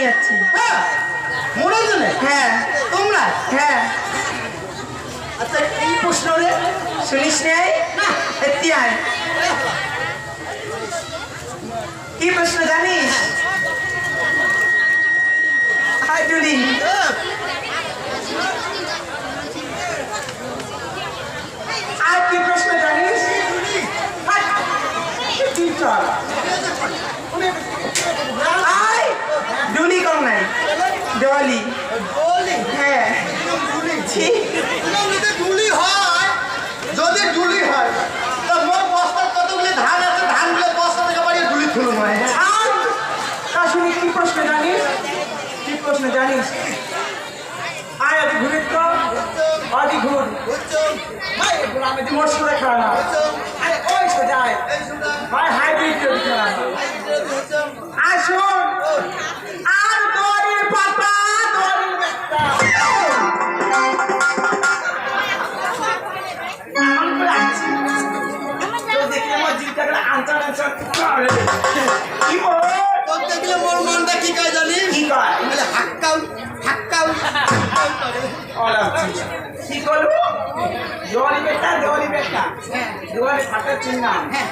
নিয়ে যাচ্ছি। হ্যাঁ মনোজনে হ্যাঁ তোমরা হ্যাঁ আচ্ছা এই প্রশ্ন রে শুনিস নাই না এতিয়াই কি প্রশ্ন জানিস? হাই জুলি আর কি প্রশ্ন জানিস? হাই, কি চল আই জুলি কম নাই ডলি বলি হ্যাঁ ঢুলি ঠিক ঢুলি হয় যদি ঢুলি হয় তা মোর বস্তার কতগুলি ধান আছে ধানগুলো বস্তা থেকে বাড়িয়ে ঢুলি থুলুন হয় আর তা শুনি কি প্রশ্ন জানিস? কি প্রশ্ন জানিস? আয় আদি ঘুরিত তো আদি ঘুর ভাই আমি দি মোর সুরে খেলা না আরে ওই সোজায় ভাই হাইব্রিড যদি খেলা আয় শোন আর দড়ির পাতা দড়ির বেটা এমন করে আসছি তো দেখলে আমার জিলটা করে আনসার কি বল তোর দেখলে মোর মনটা কি কয় জানি কি কয় বলে হাক্কাউ হাক্কাউ কি করবো দেওয়ালি বেটা দেওয়ালি ফাটার চিহ্ন হ্যাঁ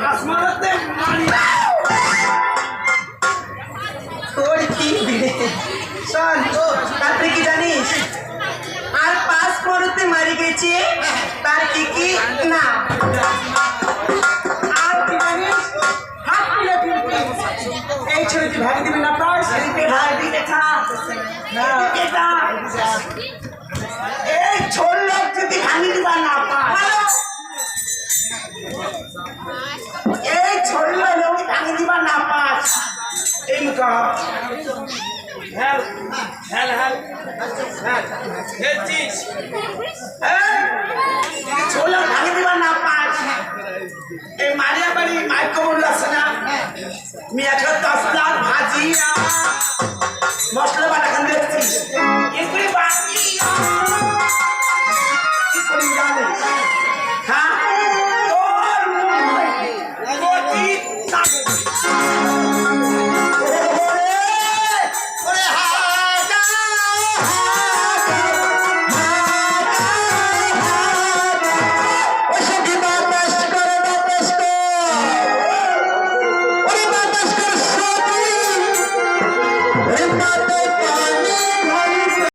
আসমানতে মারি তোর কি শোন তারপরে কি জানিস আর পাঁচ পরতে মারি গেছে তার কি কি না আর কি জানিস হাত তুলে ফিরবি এই ছবিটি ভাই দিবি না পার শিল্পে ভাই দিলে এটা এই ছোট লোক যদি ভাঙি দিবা না পার এই ছোট লোক ভাঙি দিবা না পার এই মুখা হেল হেল হেল হেলছিস ছোট লোক ভাঙি দিবা না পার এই মারিয়া বাড়ি মাইক্রোওয়েভ আছে না আমি একটা 10 লাখ ভাজি মশলা বাটা খান দেখছি এগুলি বাকি কি করি জানে